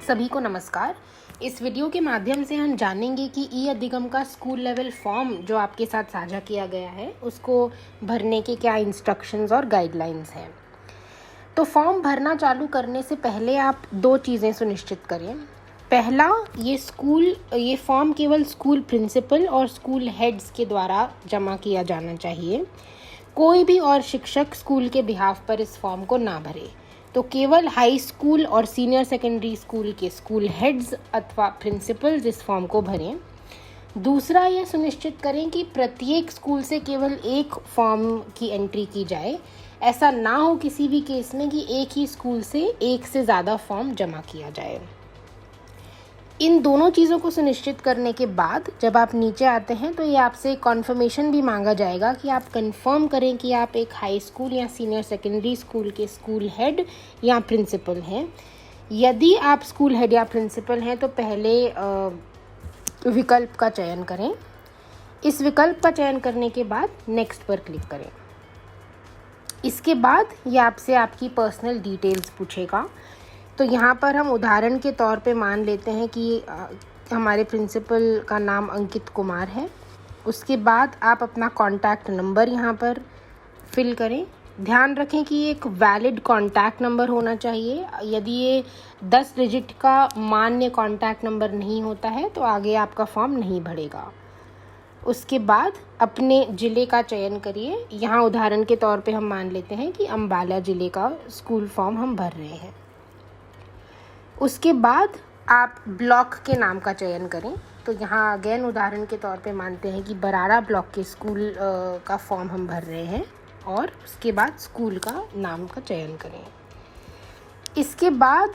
सभी को नमस्कार। इस वीडियो के माध्यम से हम जानेंगे कि ई अधिगम का स्कूल लेवल फॉर्म जो आपके साथ साझा किया गया है उसको भरने के क्या इंस्ट्रक्शंस और गाइडलाइंस हैं। तो फॉर्म भरना चालू करने से पहले आप दो चीज़ें सुनिश्चित करें। पहला, ये फॉर्म केवल स्कूल प्रिंसिपल और स्कूल हेड्स के द्वारा जमा किया जाना चाहिए। कोई भी और शिक्षक स्कूल के बिहाफ पर इस फॉर्म को ना भरे। तो केवल हाई स्कूल और सीनियर सेकेंडरी स्कूल के स्कूल हेड्स अथवा प्रिंसिपल्स इस फॉर्म को भरें। दूसरा, ये सुनिश्चित करें कि प्रत्येक स्कूल से केवल एक फॉर्म की एंट्री की जाए। ऐसा ना हो किसी भी केस में कि एक ही स्कूल से एक से ज़्यादा फॉर्म जमा किया जाए। इन दोनों चीज़ों को सुनिश्चित करने के बाद जब आप नीचे आते हैं तो ये आपसे कॉन्फर्मेशन भी मांगा जाएगा कि आप कंफर्म करें कि आप एक हाई स्कूल या सीनियर सेकेंडरी स्कूल के स्कूल हेड या प्रिंसिपल हैं। यदि आप स्कूल हेड या प्रिंसिपल हैं तो पहले विकल्प का चयन करें। इस विकल्प का चयन करने के बाद नेक्स्ट पर क्लिक करें। इसके बाद ये आपसे आपकी पर्सनल डिटेल्स पूछेगा। तो यहाँ पर हम उदाहरण के तौर पे मान लेते हैं कि हमारे प्रिंसिपल का नाम अंकित कुमार है। उसके बाद आप अपना कॉन्टैक्ट नंबर यहाँ पर फिल करें। ध्यान रखें कि ये एक वैलिड कॉन्टैक्ट नंबर होना चाहिए। यदि ये 10 डिजिट का मान्य कॉन्टैक्ट नंबर नहीं होता है तो आगे आपका फॉर्म नहीं भरेगा। उसके बाद अपने ज़िले का चयन करिए। यहाँ उदाहरण के तौर पे हम मान लेते हैं कि अम्बाला ज़िले का स्कूल फॉर्म हम भर रहे हैं। उसके बाद आप ब्लॉक के नाम का चयन करें। तो यहाँ अगेन उदाहरण के तौर पे मानते हैं कि बराड़ा ब्लॉक के स्कूल का फॉर्म हम भर रहे हैं और उसके बाद स्कूल का नाम का चयन करें। इसके बाद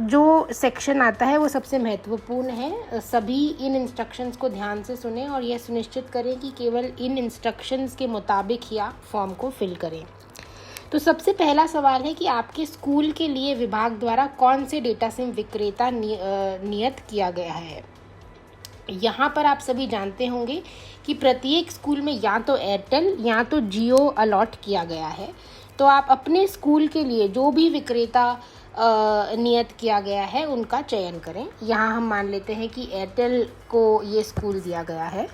जो सेक्शन आता है वो सबसे महत्वपूर्ण है। सभी इन इंस्ट्रक्शंस को ध्यान से सुनें और यह सुनिश्चित करें कि केवल इन इंस्ट्रक्शंस के मुताबिक ही आप फॉर्म को फिल करें। तो सबसे पहला सवाल है कि आपके स्कूल के लिए विभाग द्वारा कौन से डेटा सिम विक्रेता नियत किया गया है। यहाँ पर आप सभी जानते होंगे कि प्रत्येक स्कूल में या तो एयरटेल या तो जियो अलॉट किया गया है। तो आप अपने स्कूल के लिए जो भी विक्रेता नियत किया गया है उनका चयन करें। यहाँ हम मान लेते हैं कि एयरटेल को ये स्कूल दिया गया है।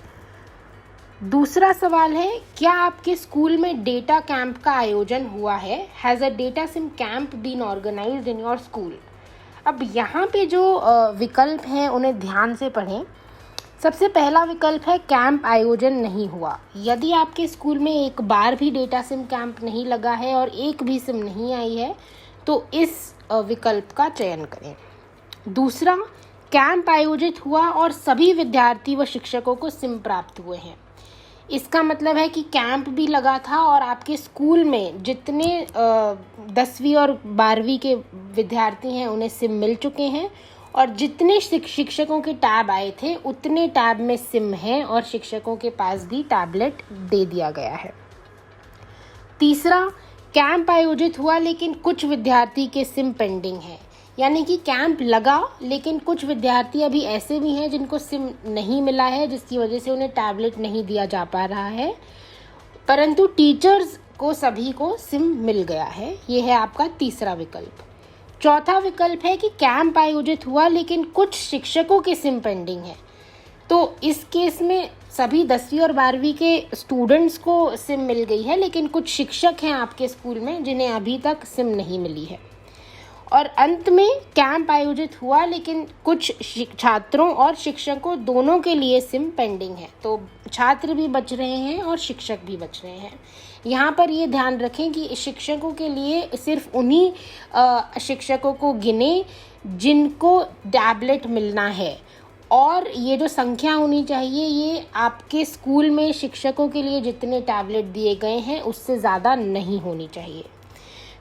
दूसरा सवाल है, क्या आपके स्कूल में डेटा कैंप का आयोजन हुआ है? Has a data SIM camp been organised in your school? अब यहाँ पे जो विकल्प हैं उन्हें ध्यान से पढ़ें। सबसे पहला विकल्प है कैंप आयोजन नहीं हुआ। यदि आपके स्कूल में एक बार भी डेटा सिम कैंप नहीं लगा है और एक भी सिम नहीं आई है तो इस विकल्प का चयन करें। दूसरा, कैंप आयोजित हुआ और सभी विद्यार्थी व शिक्षकों को सिम प्राप्त हुए हैं। इसका मतलब है कि कैंप भी लगा था और आपके स्कूल में जितने 10वीं और 12वीं के विद्यार्थी हैं उन्हें सिम मिल चुके हैं और जितने शिक्षकों के टैब आए थे उतने टैब में सिम हैं और शिक्षकों के पास भी टैबलेट दे दिया गया है। तीसरा, कैंप आयोजित हुआ लेकिन कुछ विद्यार्थी के सिम पेंडिंग है। यानी कि कैंप लगा लेकिन कुछ विद्यार्थी अभी ऐसे भी हैं जिनको सिम नहीं मिला है, जिसकी वजह से उन्हें टैबलेट नहीं दिया जा पा रहा है, परंतु टीचर्स को सभी को सिम मिल गया है। ये है आपका तीसरा विकल्प। चौथा विकल्प है कि कैंप आयोजित हुआ लेकिन कुछ शिक्षकों के सिम पेंडिंग है। तो इस केस में सभी 10वीं और 12वीं के स्टूडेंट्स को सिम मिल गई है लेकिन कुछ शिक्षक हैं आपके स्कूल में जिन्हें अभी तक सिम नहीं मिली है। और अंत में कैंप आयोजित हुआ लेकिन कुछ छात्रों और शिक्षकों दोनों के लिए सिम पेंडिंग है। तो छात्र भी बच रहे हैं और शिक्षक भी बच रहे हैं। यहाँ पर ये ध्यान रखें कि शिक्षकों के लिए सिर्फ उन्हीं शिक्षकों को गिने जिनको टैबलेट मिलना है और ये जो संख्या होनी चाहिए ये आपके स्कूल में शिक्षकों के लिए जितने टैबलेट दिए गए हैं उससे ज़्यादा नहीं होनी चाहिए।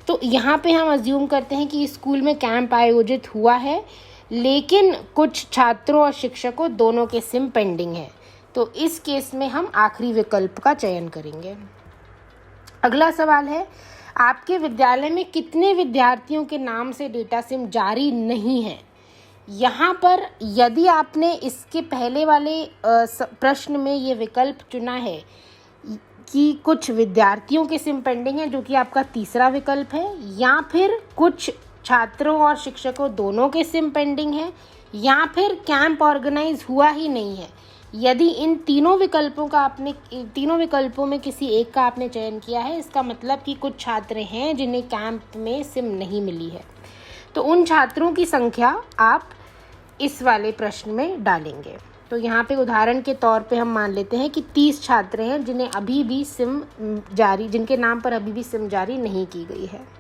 तो यहाँ पे हम अज्यूम करते हैं कि स्कूल में कैंप आयोजित हुआ है लेकिन कुछ छात्रों और शिक्षकों दोनों के सिम पेंडिंग है। तो इस केस में हम आखिरी विकल्प का चयन करेंगे। अगला सवाल है, आपके विद्यालय में कितने विद्यार्थियों के नाम से डेटा सिम जारी नहीं है? यहाँ पर यदि आपने इसके पहले वाले प्रश्न में ये विकल्प चुना है कि कुछ विद्यार्थियों के सिम पेंडिंग है, जो कि आपका तीसरा विकल्प है, या फिर कुछ छात्रों और शिक्षकों दोनों के सिम पेंडिंग है, या फिर कैंप ऑर्गेनाइज हुआ ही नहीं है। यदि इन तीनों विकल्पों में किसी एक का आपने चयन किया है, इसका मतलब कि कुछ छात्र हैं जिन्हें कैंप में सिम नहीं मिली है। तो उन छात्रों की संख्या आप इस वाले प्रश्न में डालेंगे। तो यहाँ पे उदाहरण के तौर पे हम मान लेते हैं कि 30 छात्र हैं जिनके नाम पर अभी भी सिम जारी नहीं की गई है।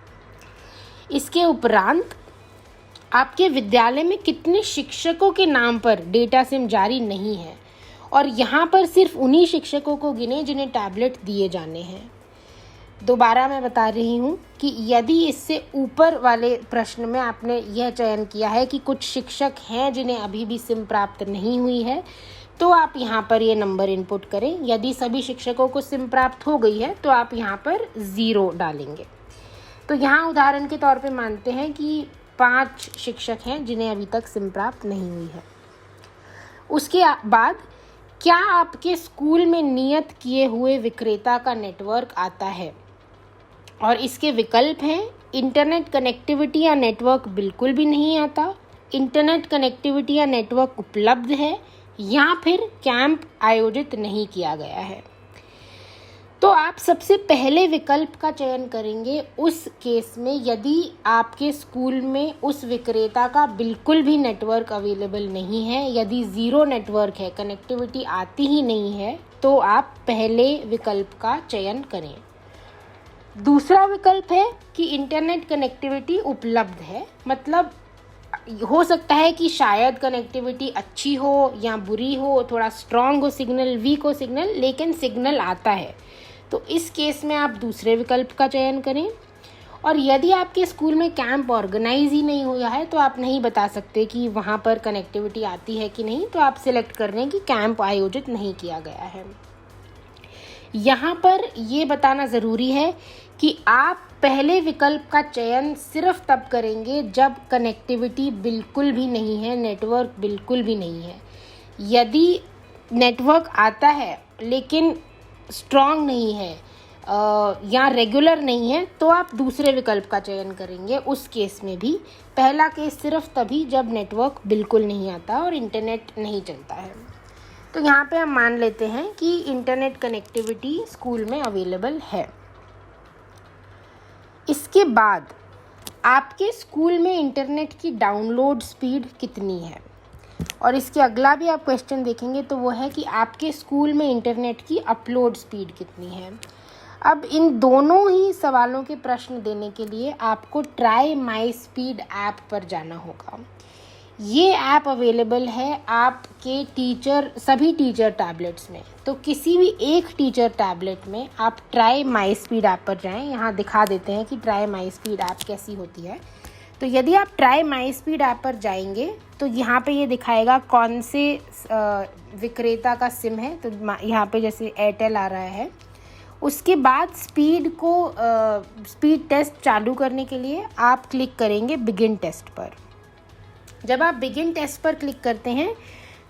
इसके उपरांत आपके विद्यालय में कितने शिक्षकों के नाम पर डेटा सिम जारी नहीं है, और यहाँ पर सिर्फ उन्हीं शिक्षकों को गिने जिन्हें टैबलेट दिए जाने हैं। दोबारा मैं बता रही हूँ कि यदि इससे ऊपर वाले प्रश्न में आपने यह चयन किया है कि कुछ शिक्षक हैं जिन्हें अभी भी सिम प्राप्त नहीं हुई है, तो आप यहाँ पर ये नंबर इनपुट करें। यदि सभी शिक्षकों को सिम प्राप्त हो गई है तो आप यहाँ पर 0 डालेंगे। तो यहाँ उदाहरण के तौर पे मानते हैं कि 5 शिक्षक हैं जिन्हें अभी तक सिम प्राप्त नहीं हुई है। उसके बाद क्या आपके स्कूल में नियत किए हुए विक्रेता का नेटवर्क आता है, और इसके विकल्प हैं इंटरनेट कनेक्टिविटी या नेटवर्क बिल्कुल भी नहीं आता, इंटरनेट कनेक्टिविटी या नेटवर्क उपलब्ध है, या फिर कैंप आयोजित नहीं किया गया है। तो आप सबसे पहले विकल्प का चयन करेंगे उस केस में यदि आपके स्कूल में उस विक्रेता का बिल्कुल भी नेटवर्क अवेलेबल नहीं है। यदि 0 नेटवर्क है, कनेक्टिविटी आती ही नहीं है, तो आप पहले विकल्प का चयन करें। दूसरा विकल्प है कि इंटरनेट कनेक्टिविटी उपलब्ध है, मतलब हो सकता है कि शायद कनेक्टिविटी अच्छी हो या बुरी हो, थोड़ा स्ट्रांग हो सिग्नल, वीक हो सिग्नल, लेकिन सिग्नल आता है। तो इस केस में आप दूसरे विकल्प का चयन करें। और यदि आपके स्कूल में कैंप ऑर्गेनाइज ही नहीं हुआ है, तो आप नहीं बता सकते कि वहाँ पर कनेक्टिविटी आती है कि नहीं, तो आप सिलेक्ट कर रहे हैं कि कैंप आयोजित नहीं किया गया है। यहाँ पर ये बताना ज़रूरी है कि आप पहले विकल्प का चयन सिर्फ तब करेंगे जब कनेक्टिविटी बिल्कुल भी नहीं है, नेटवर्क बिल्कुल भी नहीं है। यदि नेटवर्क आता है लेकिन स्ट्रॉन्ग नहीं है या रेगुलर नहीं है, तो आप दूसरे विकल्प का चयन करेंगे। उस केस में भी पहला केस सिर्फ तभी जब नेटवर्क बिल्कुल नहीं आता और इंटरनेट नहीं चलता है। तो यहाँ पे हम मान लेते हैं कि इंटरनेट कनेक्टिविटी स्कूल में अवेलेबल है। इसके बाद आपके स्कूल में इंटरनेट की डाउनलोड स्पीड कितनी है, और इसके अगला भी आप क्वेश्चन देखेंगे तो वो है कि आपके स्कूल में इंटरनेट की अपलोड स्पीड कितनी है। अब इन दोनों ही सवालों के प्रश्न देने के लिए आपको ट्राई माई स्पीड ऐप पर जाना होगा। ये ऐप अवेलेबल है आपके सभी टीचर टैबलेट्स में। तो किसी भी एक टीचर टैबलेट में आप ट्राई माई स्पीड ऐप पर जाएं। यहाँ दिखा देते हैं कि ट्राई माई स्पीड ऐप कैसी होती है। तो यदि आप ट्राई माई स्पीड ऐप पर जाएंगे तो यहाँ पे ये दिखाएगा कौन से विक्रेता का सिम है। तो यहाँ पे जैसे एयरटेल आ रहा है। उसके बाद स्पीड टेस्ट चालू करने के लिए आप क्लिक करेंगे बिगिन टेस्ट पर। जब आप बिगिन टेस्ट पर क्लिक करते हैं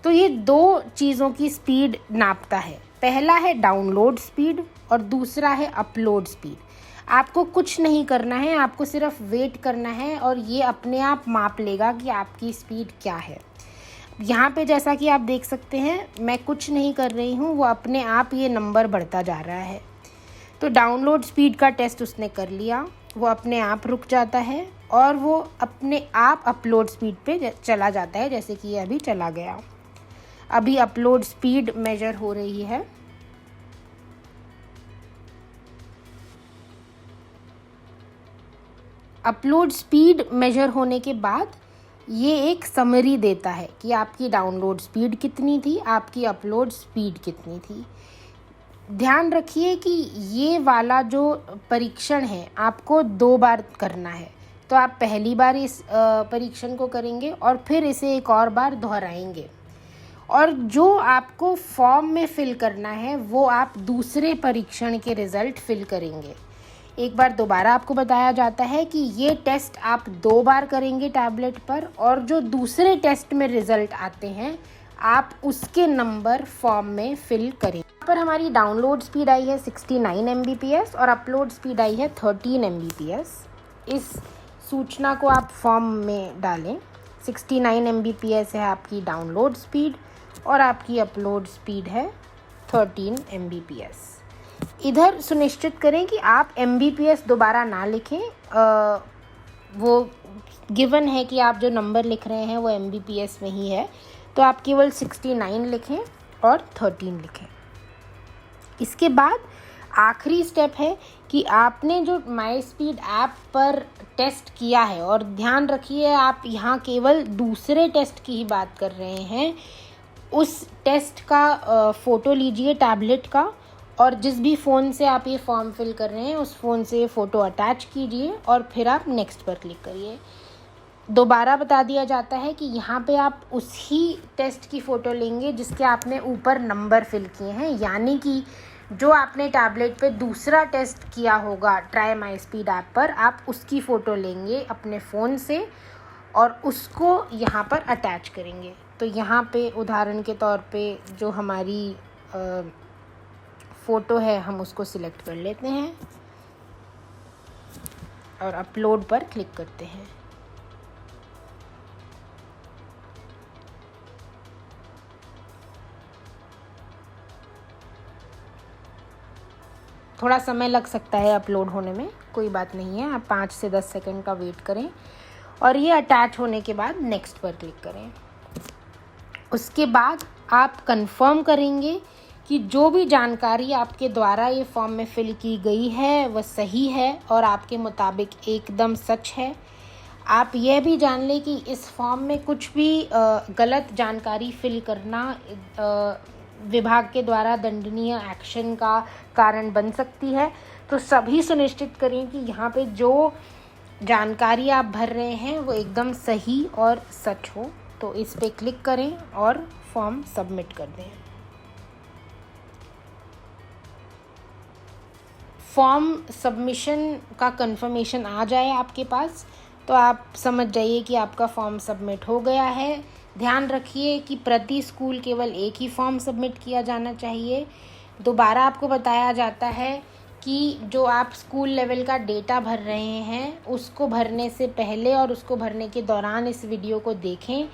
तो ये 2 चीज़ों की स्पीड नापता है। पहला है डाउनलोड स्पीड और दूसरा है अपलोड स्पीड। आपको कुछ नहीं करना है, आपको सिर्फ वेट करना है और ये अपने आप माप लेगा कि आपकी स्पीड क्या है। यहाँ पे जैसा कि आप देख सकते हैं मैं कुछ नहीं कर रही हूँ, वो अपने आप ये नंबर बढ़ता जा रहा है। तो डाउनलोड स्पीड का टेस्ट उसने कर लिया, वो अपने आप रुक जाता है और वो अपने आप अपलोड स्पीड पे चला जाता है, जैसे कि ये अभी चला गया। अभी अपलोड स्पीड मेजर हो रही है। अपलोड स्पीड मेजर होने के बाद ये एक समरी देता है कि आपकी डाउनलोड स्पीड कितनी थी, आपकी अपलोड स्पीड कितनी थी। ध्यान रखिए कि ये वाला जो परीक्षण है आपको 2 बार करना है। तो आप पहली बार इस परीक्षण को करेंगे और फिर इसे एक और बार दोहराएंगे, और जो आपको फॉर्म में फिल करना है वो आप दूसरे परीक्षण के रिज़ल्ट फिल करेंगे। एक बार दोबारा आपको बताया जाता है कि ये टेस्ट आप 2 बार करेंगे टैबलेट पर, और जो दूसरे टेस्ट में रिज़ल्ट आते हैं आप उसके नंबर फॉर्म में फिल करें। यहाँ पर हमारी डाउनलोड स्पीड आई है 69 Mbps और अपलोड स्पीड आई है 13 Mbps। इस सूचना को आप फॉर्म में डालें। 69 Mbps है आपकी डाउनलोड स्पीड और आपकी अपलोड स्पीड है 13 Mbps। इधर सुनिश्चित करें कि आप Mbps दोबारा ना लिखें। वो गिवन है कि आप जो नंबर लिख रहे हैं वो Mbps में ही है, तो आप केवल 69 लिखें और 13 लिखें। इसके बाद आखिरी स्टेप है कि आपने जो माई स्पीड ऐप पर टेस्ट किया है, और ध्यान रखिए आप यहाँ केवल दूसरे टेस्ट की ही बात कर रहे हैं, उस टेस्ट का फ़ोटो लीजिए टैबलेट का, और जिस भी फ़ोन से आप ये फॉर्म फिल कर रहे हैं उस फ़ोन से फ़ोटो अटैच कीजिए और फिर आप नेक्स्ट पर क्लिक करिए। दोबारा बता दिया जाता है कि यहाँ पे आप उसी टेस्ट की फ़ोटो लेंगे जिसके आपने ऊपर नंबर फिल किए हैं, यानी कि जो आपने टैबलेट पे दूसरा टेस्ट किया होगा ट्राई माई स्पीड ऐप पर, आप उसकी फ़ोटो लेंगे अपने फ़ोन से और उसको यहाँ पर अटैच करेंगे। तो यहाँ पे उदाहरण के तौर पे जो हमारी फ़ोटो है हम उसको सिलेक्ट कर लेते हैं और अपलोड पर क्लिक करते हैं। थोड़ा समय लग सकता है अपलोड होने में, कोई बात नहीं है, आप 5 से 10 सेकंड का वेट करें और ये अटैच होने के बाद नेक्स्ट पर क्लिक करें। उसके बाद आप कंफर्म करेंगे कि जो भी जानकारी आपके द्वारा ये फॉर्म में फिल की गई है वह सही है और आपके मुताबिक एकदम सच है। आप यह भी जान लें कि इस फॉर्म में कुछ भी गलत जानकारी फिल करना विभाग के द्वारा दंडनीय एक्शन का कारण बन सकती है। तो सभी सुनिश्चित करें कि यहाँ पे जो जानकारी आप भर रहे हैं वो एकदम सही और सच हो। तो इस पे क्लिक करें और फॉर्म सबमिट कर दें। फॉर्म सबमिशन का कंफर्मेशन आ जाए आपके पास तो आप समझ जाइए कि आपका फॉर्म सबमिट हो गया है। ध्यान रखिए कि प्रति स्कूल केवल एक ही फॉर्म सबमिट किया जाना चाहिए। दोबारा आपको बताया जाता है कि जो आप स्कूल लेवल का डेटा भर रहे हैं उसको भरने से पहले और उसको भरने के दौरान इस वीडियो को देखें।